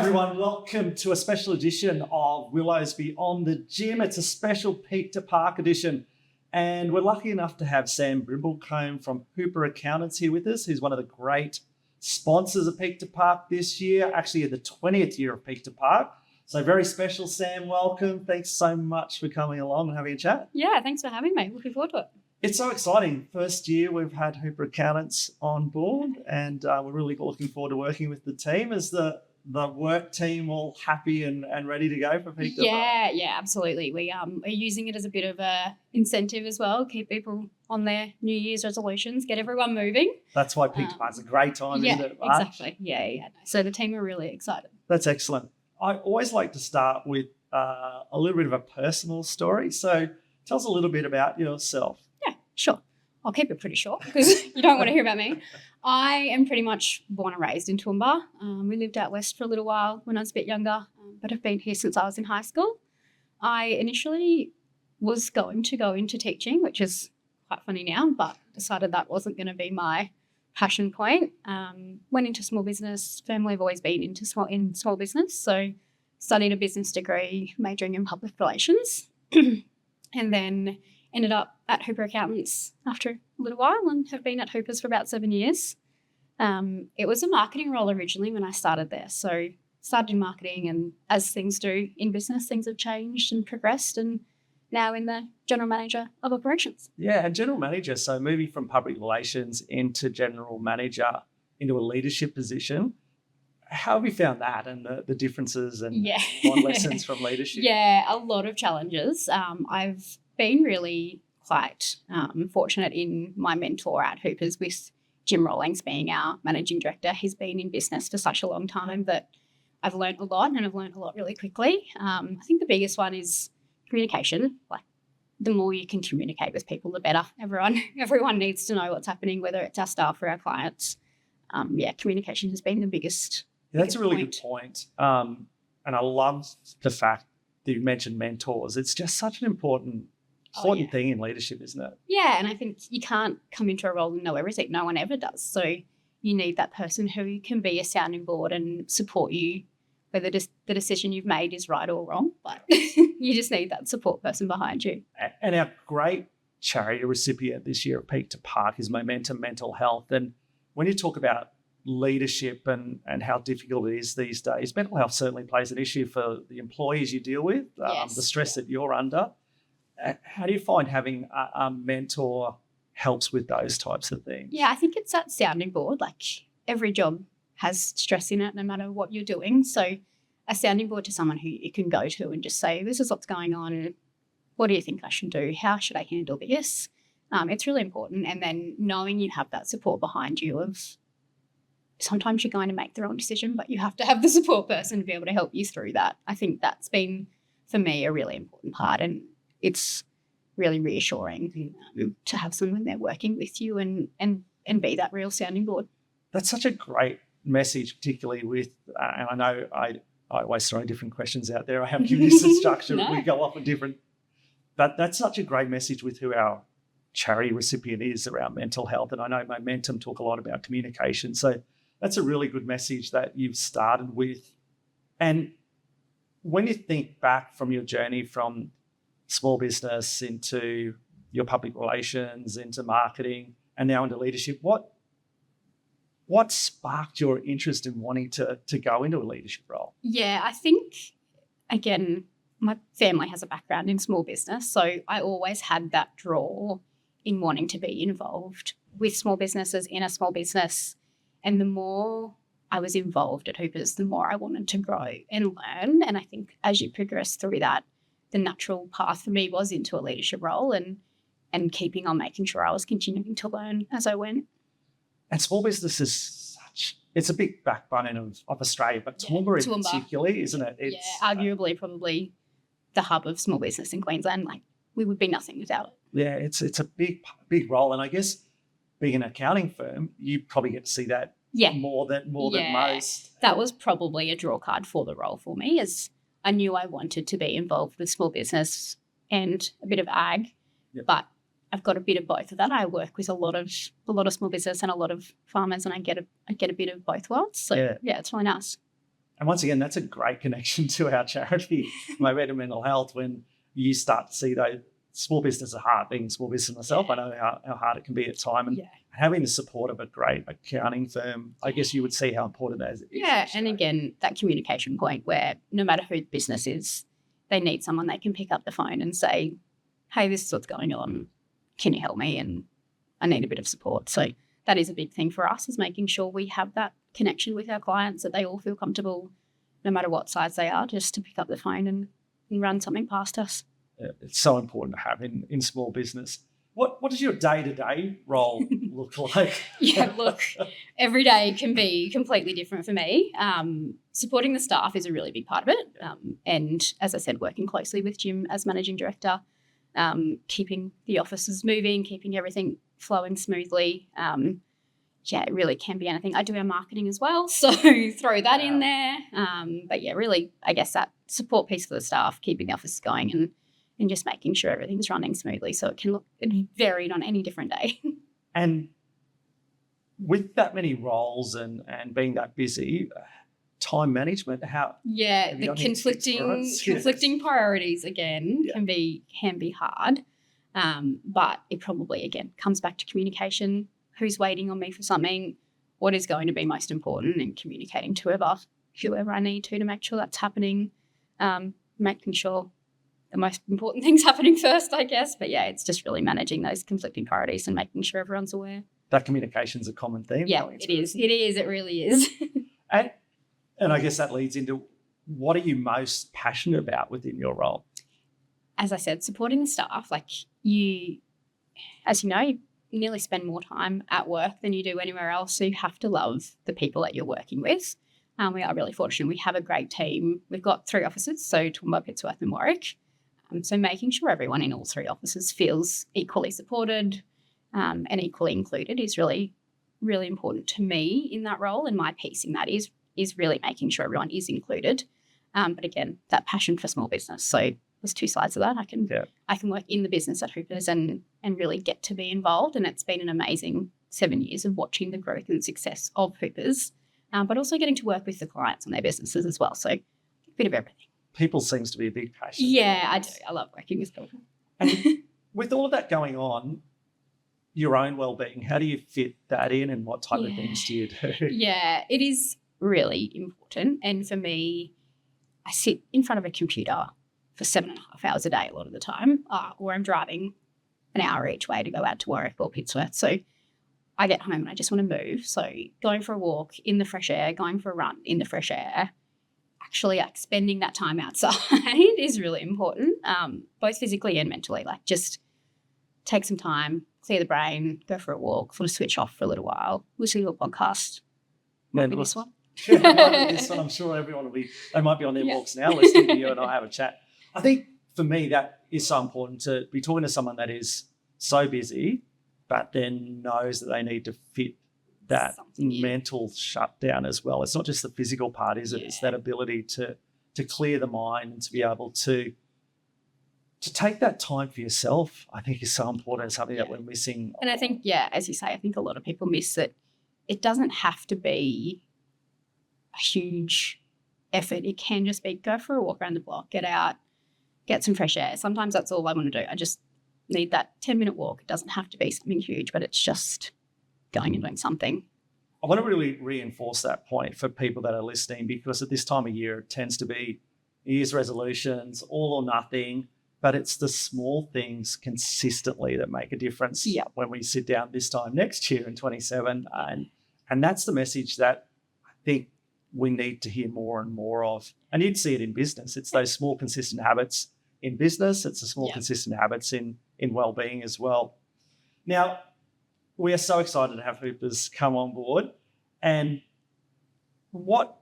everyone, welcome to a special edition of Willows Beyond the Gym. It's a special Peak2Park edition, and we're lucky enough to have Sam Brimblecombe from Hooper Accountants here with us, who's one of the great sponsors of Peak2Park this year, actually in the 20th year of Peak2Park. So very special, Sam, welcome. Thanks so much for coming along and having a chat. Yeah, thanks for having me. Looking forward to it. It's so exciting. First year we've had Hooper Accountants on board, and we're really looking forward to working with the team. Is the work team all happy and ready to go for Peak2Park? Yeah, absolutely. We are using it as a bit of a incentive as well, keep people on their New Year's resolutions, get everyone moving. That's why Peak2Park's a great time, isn't it? Yeah, exactly. Yeah. So the team are really excited. That's excellent. I always like to start with a little bit of a personal story. So tell us a little bit about yourself. Yeah, sure. I'll keep it pretty short because you don't want to hear about me. I am pretty much born and raised in Toowoomba. We lived out west for a little while when I was a bit younger, but have been here since I was in high school. I initially was going to go into teaching, which is quite funny now, but decided that wasn't going to be my passion point. Went into small business. Family have always been into small business, so studied a business degree, majoring in public relations, and then ended up at Hooper Accountants after a little while and have been at Hooper's for about 7 years. It was a marketing role originally when I started there. So started in marketing, and as things do in business, things have changed and progressed, and now in the general manager of operations. Yeah, and general manager. So moving from public relations into general manager into a leadership position. How have you found that and the differences and what lessons from leadership? Yeah, a lot of challenges. I've been really quite fortunate in my mentor at Hooper's with Jim Rawlings being our managing director. He's been in business for such a long time that I've learned a lot, and I've learned a lot really quickly. I think the biggest one is communication. Like, the more you can communicate with people, the better. Everyone needs to know what's happening, whether it's our staff or our clients. Communication has been the biggest. Yeah, that's a really good point. And I love the fact that you mentioned mentors. It's just such an important thing in leadership, isn't it? Yeah, and I think you can't come into a role and know everything. No one ever does. So you need that person who can be a sounding board and support you, whether the decision you've made is right or wrong. But you just need that support person behind you. And our great charity recipient this year at Peak2Park is Momentum Mental Health. And when you talk about leadership and how difficult it is these days, mental health certainly plays an issue for the employees you deal with, the stress that you're under. How do you find having a mentor helps with those types of things? Yeah, I think it's that sounding board. Like, every job has stress in it no matter what you're doing. So a sounding board to someone who you can go to and just say, this is what's going on, and what do you think I should do? How should I handle this? It's really important. And then knowing you have that support behind you of sometimes you're going to make the wrong decision, but you have to have the support person to be able to help you through that. I think that's been, for me, a really important part, and it's really reassuring to have someone there working with you and be that real sounding board. That's such a great message, particularly with, and I know I always throw different questions out there. I haven't given you some structure. No. We go off on different, but that's such a great message with who our charity recipient is around mental health. And I know Momentum talk a lot about communication. So that's a really good message that you've started with. And when you think back from your journey from small business into your public relations, into marketing, and now into leadership, what sparked your interest in wanting to go into a leadership role? Yeah, I think, again, my family has a background in small business, so I always had that draw in wanting to be involved with small businesses, in a small business. And the more I was involved at Hooper's, the more I wanted to grow and learn. And I think as you progress through that, the natural path for me was into a leadership role and keeping on making sure I was continuing to learn as I went. And small business is it's a big backbone of Australia, but Toowoomba in particularly, isn't it? It's, arguably probably the hub of small business in Queensland. Like, we would be nothing without it. Yeah, it's a big role. And I guess being an accounting firm, you probably get to see that more than most. That was probably a draw card for the role for me, as I knew I wanted to be involved with small business and a bit of ag, but I've got a bit of both of that. I work with a lot of small business and a lot of farmers, and I get a bit of both worlds. So yeah, it's really nice. And once again, that's a great connection to our charity, Momentum Mental Health, when you start to see those small businesses are hard, being a small business myself. I know how hard it can be at time. And having the support of a great accounting firm, I guess you would see how important that is. Yeah, and again, that communication point where no matter who the business is, they need someone they can pick up the phone and say, hey, this is what's going on. Can you help me? And I need a bit of support. So that is a big thing for us, is making sure we have that connection with our clients, that they all feel comfortable, no matter what size they are, just to pick up the phone and run something past us. It's so important to have in small business. What does your day-to-day role look like? Yeah, look, every day can be completely different for me. Supporting the staff is a really big part of it. And as I said, working closely with Jim as managing director, keeping the offices moving, keeping everything flowing smoothly. It really can be anything. I do our marketing as well, so throw that in there. But yeah, really, I guess that support piece for the staff, keeping the office going and just making sure everything's running smoothly, so it can look varied on any different day. And with that many roles and being that busy, time management, the conflicting priorities again can be hard. But it probably again comes back to communication. Who's waiting on me for something? What is going to be most important? And communicating to whoever I need to make sure that's happening. Making sure the most important thing's happening first, I guess. But yeah, it's just really managing those conflicting priorities and making sure everyone's aware. That communication's a common theme. Yeah, it is. It is. It really is. And I guess that leads into, what are you most passionate about within your role? As I said, supporting the staff. Like you, as you know, you nearly spend more time at work than you do anywhere else. So you have to love the people that you're working with. We are really fortunate. We have a great team. We've got 3 offices, so Toowoomba, Pittsworth and Warwick. So making sure everyone in all 3 offices feels equally supported and equally included is really, really important to me in that role. And my piece in that is really making sure everyone is included. But again, that passion for small business. So there's 2 sides of that. I can work in the business at Hoopers and really get to be involved. And it's been an amazing 7 years of watching the growth and success of Hoopers, but also getting to work with the clients on their businesses as well. So a bit of everything. People seems to be a big passion. Yeah, I do. I love working with people. And with all of that going on, your own well-being, how do you fit that in, and what type of things do you do? Yeah, it is really important. And for me, I sit in front of a computer for 7.5 hours a day a lot of the time, or I'm driving an hour each way to go out to Warwick or Pittsworth. So I get home and I just want to move. So going for a walk in the fresh air, going for a run in the fresh air, actually spending that time outside is really important, both physically and mentally. Like just take some time, clear the brain, go for a walk, sort of switch off for a little while, listen to a podcast. Maybe this one. This one, I'm sure everyone they might be on their walks now listening to you and I have a chat. I think for me that is so important, to be talking to someone that is so busy but then knows that they need to fit that mental shutdown as well. It's not just the physical part, is it? It's that ability to clear the mind and to be able to take that time for yourself, I think is so important. It's something that we're missing. And I think, as you say, I think a lot of people miss that it doesn't have to be a huge effort. It can just be go for a walk around the block, get out, get some fresh air. Sometimes that's all I want to do. I just need that 10-minute walk. It doesn't have to be something huge, but it's just going and doing something. I want to really reinforce that point for people that are listening, because at this time of year it tends to be New Year's resolutions, all or nothing, but it's the small things consistently that make a difference when we sit down this time next year in 27. And that's the message that I think we need to hear more and more of. And you'd see it in business. It's those small consistent habits in business. It's the small consistent habits in wellbeing as well. Now, we are so excited to have Hoopers come on board. And what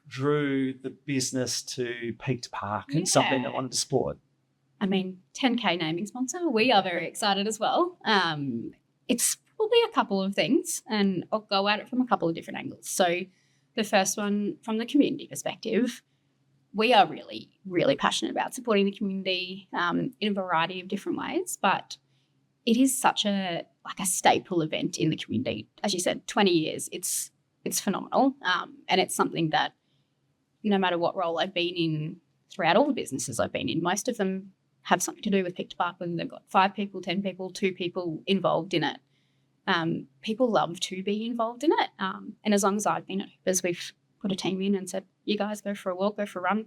drew the business to Peak2Park and something that wanted to support? I mean, 10K naming sponsor. We are very excited as well. It's probably a couple of things, and I'll go at it from a couple of different angles. So the first one, from the community perspective, we are really, really passionate about supporting the community in a variety of different ways, but it is such a staple event in the community. As you said, 20 years, it's phenomenal, and it's something that no matter what role I've been in throughout all the businesses I've been in, most of them have something to do with Peak2Park, whether they've got 5 people, 10 people, 2 people involved in it. People love to be involved in it. And as long as I've been at Hoopers, we've put a team in and said, you guys go for a walk, go for a run.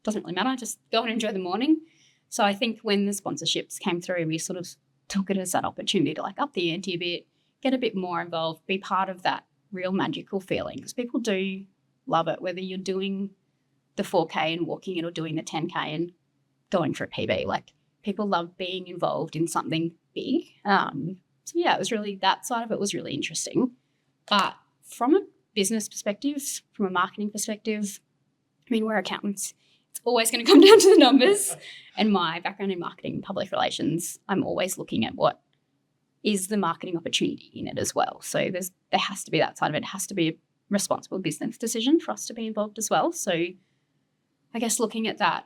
Doesn't really matter. Just go and enjoy the morning. So I think when the sponsorships came through, we sort of took it as that opportunity to like up the ante a bit, get a bit more involved, be part of that real magical feeling, because people do love it, whether you're doing the 4K and walking it or doing the 10K and going for a PB. Like, people love being involved in something big. So yeah, it was really, that side of it was really interesting. But from a business perspective, from a marketing perspective, I mean, we're accountants. It's always going to come down to the numbers. And my background in marketing and public relations, I'm always looking at what is the marketing opportunity in it as well. So there has to be that side of it. It has to be a responsible business decision for us to be involved as well. So I guess looking at that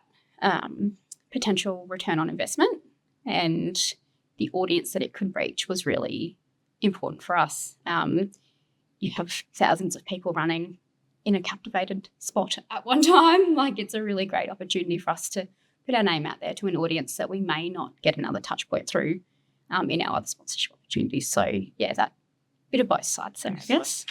potential return on investment and the audience that it could reach was really important for us. You have thousands of people running in a captivated spot at one time. Like, it's a really great opportunity for us to put our name out there to an audience that we may not get another touch point through in our other sponsorship opportunities. So yeah, that bit of both sides there, I guess.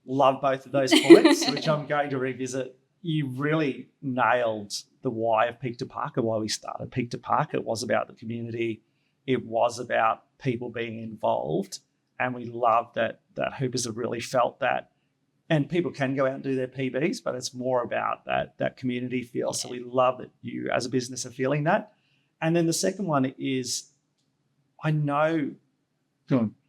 Love both of those points, which I'm going to revisit. You really nailed the why of Peak2Park and why we started Peak2Park. It was about the community. It was about people being involved. And we love that Hoopers have really felt that. And people can go out and do their PBs, but it's more about that community feel. Yeah. So we love that you as a business are feeling that. And then the second one is, I know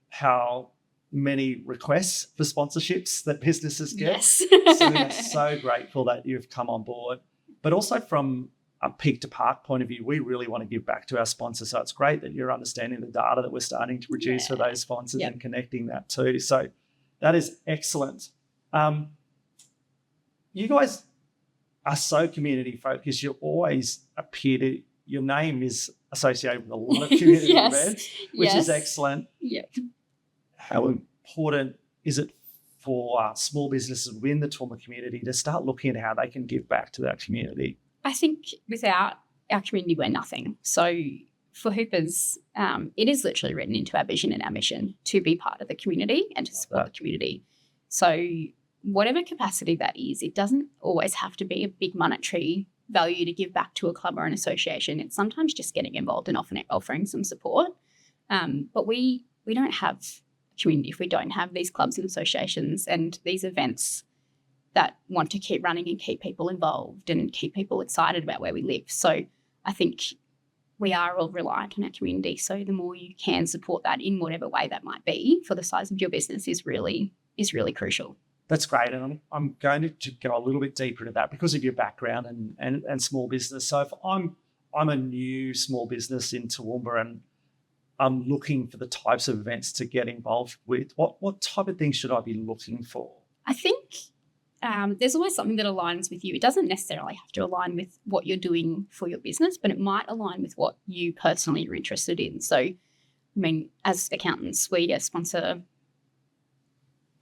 how many requests for sponsorships that businesses get. Yes. So we're so grateful that you've come on board. But also from a Peak2Park point of view, we really want to give back to our sponsors. So it's great that you're understanding the data that we're starting to produce for those sponsors and connecting that too. So that is excellent. You guys are so community focused. You always appear to, your name is associated with a lot of community events, which is excellent. Yeah. How important is it for small businesses within the Toowoomba community to start looking at how they can give back to that community? I think without our community, we're nothing. So for Hoopers, it is literally written into our vision and our mission to be part of the community and to support the community. So whatever capacity that is, it doesn't always have to be a big monetary value to give back to a club or an association. It's sometimes just getting involved and offering some support. But we don't have a community if we don't have these clubs and associations and these events that want to keep running and keep people involved and keep people excited about where we live. So I think we are all reliant on our community. So the more you can support that in whatever way that might be for the size of your business is really crucial. That's great. And I'm going to go a little bit deeper into that because of your background and small business. So if I'm a new small business in Toowoomba and I'm looking for the types of events to get involved with, what type of things should I be looking for? I think there's always something that aligns with you. It doesn't necessarily have to align with what you're doing for your business, but it might align with what you personally are interested in. So, I mean, as accountants, we sponsor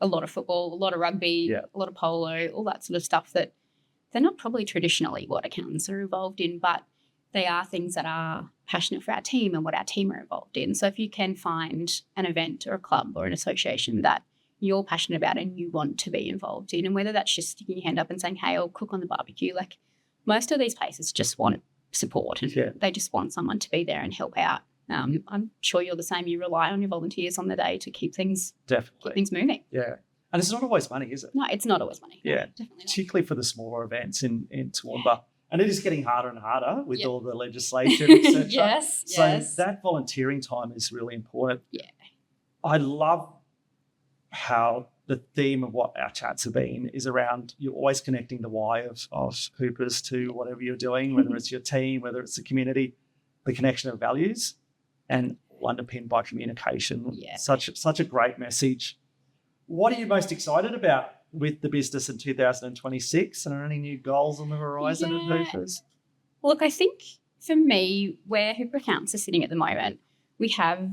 a lot of football, a lot of rugby, a lot of polo, all that sort of stuff that they're not probably traditionally what accountants are involved in, but they are things that are passionate for our team and what our team are involved in. So if you can find an event or a club or an association that you're passionate about and you want to be involved in, and whether that's just sticking your hand up and saying, hey, I'll cook on the barbecue, like most of these places just want support and they just want someone to be there and help out. I'm sure you're the same. You rely on your volunteers on the day to keep things moving. Yeah. And it's not always money, is it? No, it's not always money. Yeah, no, definitely particularly for the smaller events in Toowoomba. Yeah. And it is getting harder and harder with all the legislation, etc. Yes. So that volunteering time is really important. Yeah. I love how the theme of what our chats have been is around you're always connecting the why of Hoopers to whatever you're doing, whether it's your team, whether it's the community, the connection of values, and underpinned by communication. Yeah. Such a great message. What are you most excited about with the business in 2026? And are any new goals on the horizon at Hoopers? Look, I think for me, where Hooper Accountants are sitting at the moment, we have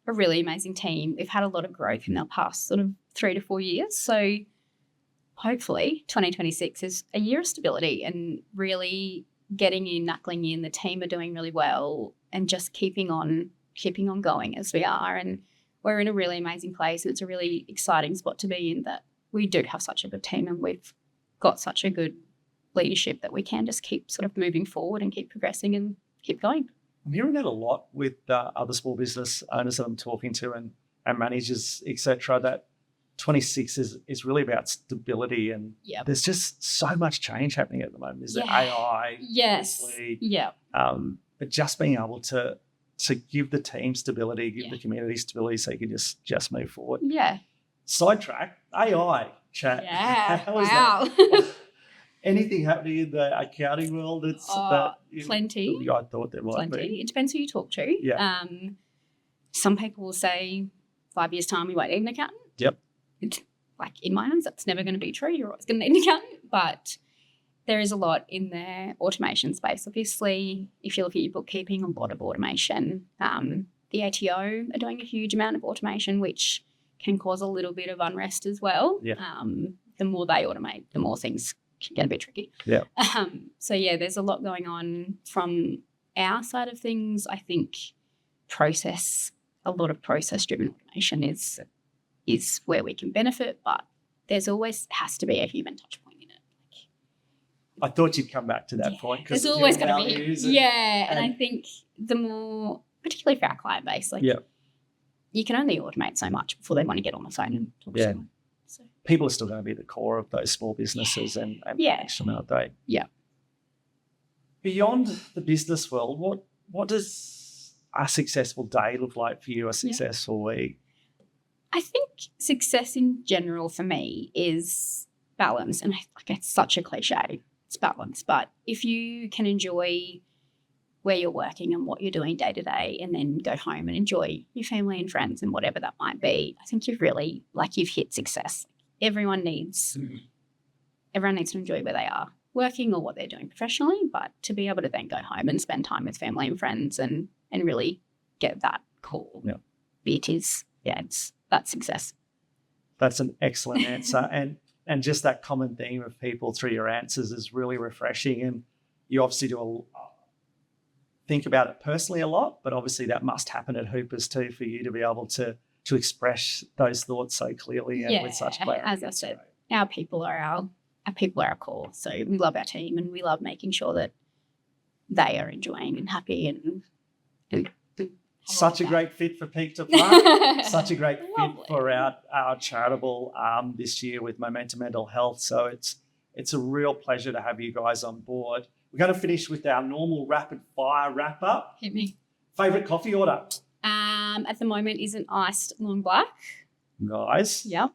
a really amazing team. We've had a lot of growth in the past sort of 3 to 4 years. So hopefully 2026 is a year of stability and really getting in, knuckling in. The team are doing really well and just keeping on going as we are. And we're in a really amazing place. It's a really exciting spot to be in, that we do have such a good team and we've got such a good leadership that we can just keep sort of moving forward and keep progressing and keep going. I'm hearing that a lot with other small business owners that I'm talking to and managers, etc., that 26 is really about stability, and there's just so much change happening at the moment. There's the AI, obviously, but just being able to give the team stability, give the community stability, so you can just move forward. Yeah. Sidetrack, AI chat. Yeah. How is that? Anything happening in the accounting world? Plenty. I thought there might be. It depends who you talk to. Yeah. Some people will say 5 years' time we won't need an accountant. Yep. Like in my eyes, that's never going to be true. You're always going to need an accountant. But there is a lot in the automation space. Obviously, if you look at your bookkeeping, a lot of automation. The ATO are doing a huge amount of automation, which can cause a little bit of unrest as well. Yeah. The more they automate, the more things can get a bit tricky. Yeah. So, there's a lot going on from our side of things. I think a lot of process-driven automation is where we can benefit, but there's always has to be a human touch point in it. I thought you'd come back to that point. There's always going to be. And I think the more, particularly for our client base, you can only automate so much before they want to get on the phone and talk to someone. So. People are still going to be the core of those small businesses and aren't they? Yeah. Beyond the business world, what does a successful day look like for you, a successful week? I think success in general for me is balance. And it's such a cliche, it's balance. But if you can enjoy where you're working and what you're doing day to day, and then go home and enjoy your family and friends and whatever that might be, I think you've really, you've hit success. Everyone needs to enjoy where they are working or what they're doing professionally, but to be able to then go home and spend time with family and friends and really get that core bit is, that's success. That's an excellent answer. And just that common theme of people through your answers is really refreshing. And you obviously think about it personally a lot, but obviously that must happen at Hoopers too, for you to be able to express those thoughts so clearly and with such clarity. As I said, our people are our core. So we love our team and we love making sure that they are enjoying and happy and such a great fit for Peak2Park. Such a great fit for our charitable arm this year with Momentum Mental Health. So it's a real pleasure to have you guys on board. We're going to finish with our normal rapid fire wrap up. Hit me. Favourite coffee order? At the moment is an iced long black. Nice. Yep.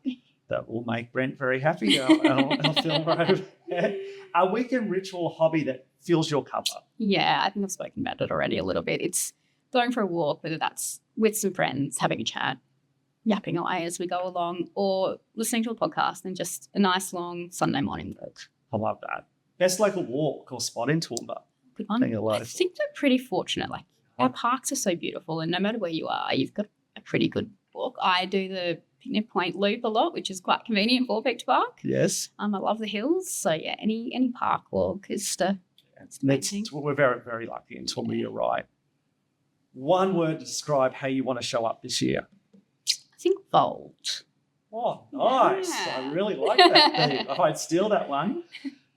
That will make Brent very happy. I'll feel right over there. A weekend ritual hobby that fills your cup up? Yeah, I think I've spoken about it already a little bit. It's going for a walk, whether that's with some friends, having a chat, yapping away as we go along, or listening to a podcast and just a nice long Sunday morning walk. I love that. Best local walk or spot in Toowoomba? Good one. I think we're pretty fortunate. Our parks are so beautiful, and no matter where you are, you've got a pretty good walk. I do the Picnic Point Loop a lot, which is quite convenient for Peak2Park. Yes. I love the hills. So, any park walk is amazing. We're very, very lucky in Toowoomba, you're right. One word to describe how you want to show up this year? I think bold. Oh, nice. Yeah. I really like that. I'd steal that one.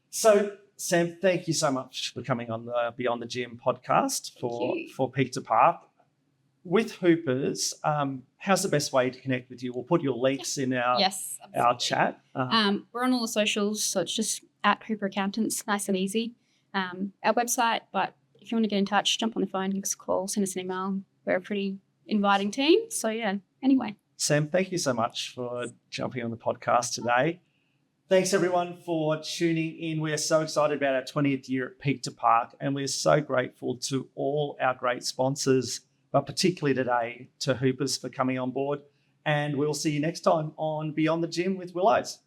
So, Sam, thank you so much for coming on the Beyond the Gym podcast for Peak2Park. With Hoopers, how's the best way to connect with you? We'll put your links in our chat. We're on all the socials, so it's just at Hooper Accountants, nice and easy. Our website, but if you want to get in touch, jump on the phone, give us a call, send us an email. We're a pretty inviting team. So, anyway. Sam, thank you so much for jumping on the podcast today. Thanks, everyone, for tuning in. We are so excited about our 20th year at Peak2Park, and we're so grateful to all our great sponsors, but particularly today to Hoopers for coming on board. And we'll see you next time on Beyond the Gym with Willows.